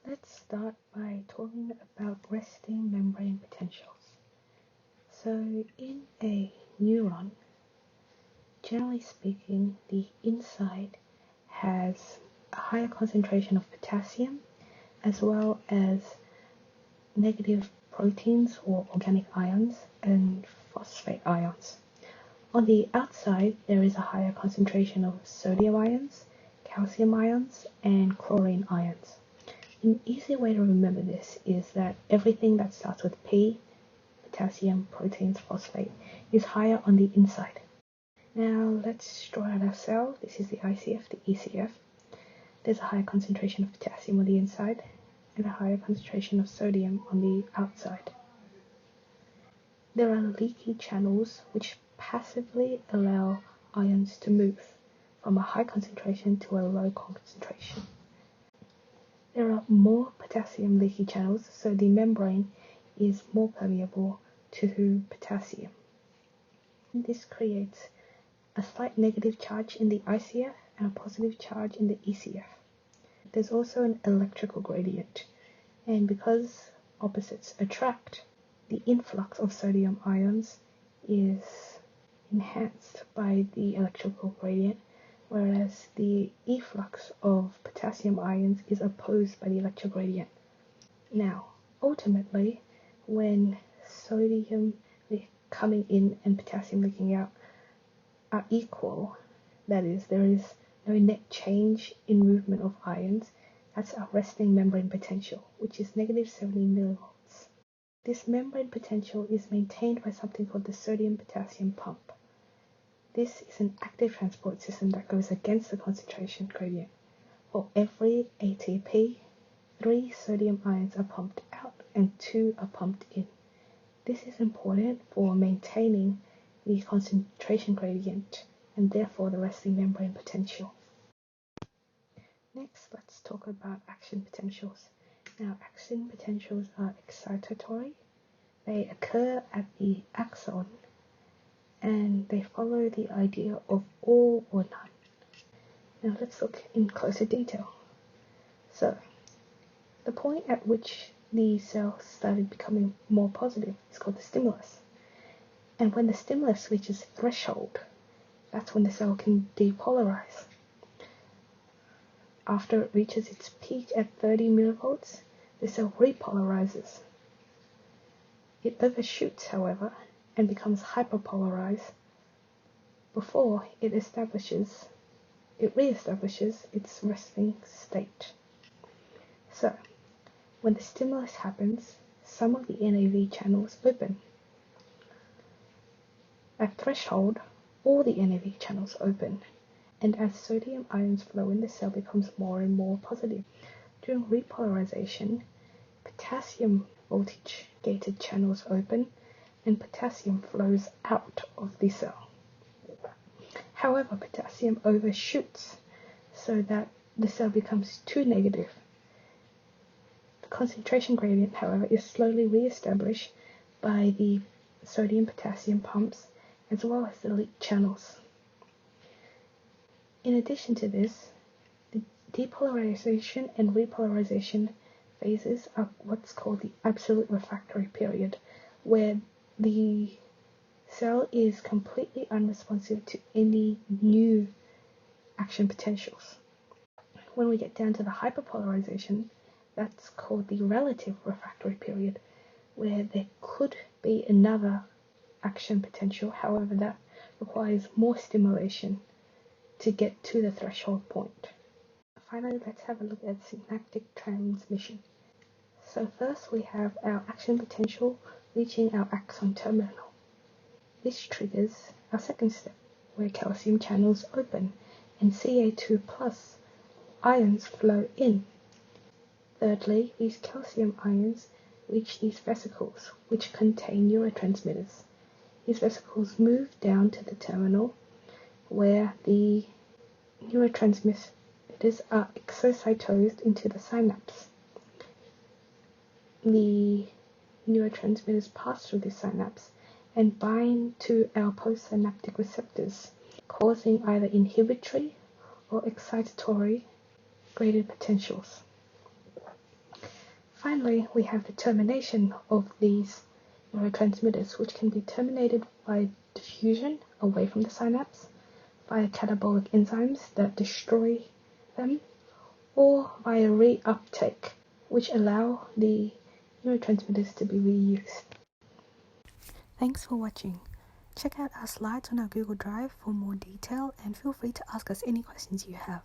Let's start by talking about resting membrane potentials. So in a neuron, generally speaking, the inside has a higher concentration of potassium as well as negative proteins or organic ions and phosphate ions. On the outside, there is a higher concentration of sodium ions, calcium ions, and chlorine ions. An easy way to remember this is that everything that starts with P, potassium, proteins, phosphate, is higher on the inside. Now let's draw out our cell. This is the ICF, the ECF. There's a higher concentration of potassium on the inside and a higher concentration of sodium on the outside. There are leaky channels which passively allow ions to move from a high concentration to a low concentration. There are more potassium leaky channels, so the membrane is more permeable to potassium. This creates a slight negative charge in the ICF and a positive charge in the ECF. There's also an electrical gradient, and because opposites attract, the influx of sodium ions is enhanced by the electrical gradient, whereas the efflux of potassium ions is opposed by the electrical gradient. Now, ultimately, when sodium coming in and potassium leaking out are equal, that is, there is no net change in movement of ions, that's our resting membrane potential, which is negative 70 millivolts. This membrane potential is maintained by something called the sodium-potassium pump. This is an active transport system that goes against the concentration gradient. For every ATP, 3 sodium ions are pumped out and 2 are pumped in. This is important for maintaining the concentration gradient and therefore the resting membrane potential. Next, let's talk about action potentials. Now, action potentials are excitatory. They occur at the axon and they follow the idea of all or none. Now let's look in closer detail. So, the point at which the cell started becoming more positive is called the stimulus. And when the stimulus reaches threshold, that's when the cell can depolarize. After it reaches its peak at 30 millivolts, the cell repolarizes. It overshoots, however, and becomes hyperpolarized before it reestablishes its resting state. So, when the stimulus happens, some of the NAV channels open. At threshold, all the NAV channels open, and as sodium ions flow in, the cell becomes more and more positive. During repolarization, potassium voltage-gated channels open, and potassium flows out of the cell. However, potassium overshoots so that the cell becomes too negative. The concentration gradient, however, is slowly re-established by the sodium-potassium pumps as well as the leak channels. In addition to this, the depolarization and repolarization phases are what's called the absolute refractory period, where the cell is completely unresponsive to any new action potentials. When we get down to the hyperpolarization, that's called the relative refractory period, where there could be another action potential, however that requires more stimulation to get to the threshold point. Finally, let's have a look at synaptic transmission. So first we have our action potential reaching our axon terminal. This triggers our second step, where calcium channels open and Ca2+ ions flow in. Thirdly, these calcium ions reach these vesicles, which contain neurotransmitters. These vesicles move down to the terminal, where the neurotransmitters are exocytosed into the synapse. The neurotransmitters pass through the synapse and bind to our postsynaptic receptors, causing either inhibitory or excitatory graded potentials. Finally, we have the termination of these neurotransmitters, which can be terminated by diffusion away from the synapse via catabolic enzymes that destroy them, or via reuptake, which allow the neurotransmitters to be reused. Thanks for watching. Check out our slides on our Google Drive for more detail, and feel free to ask us any questions you have.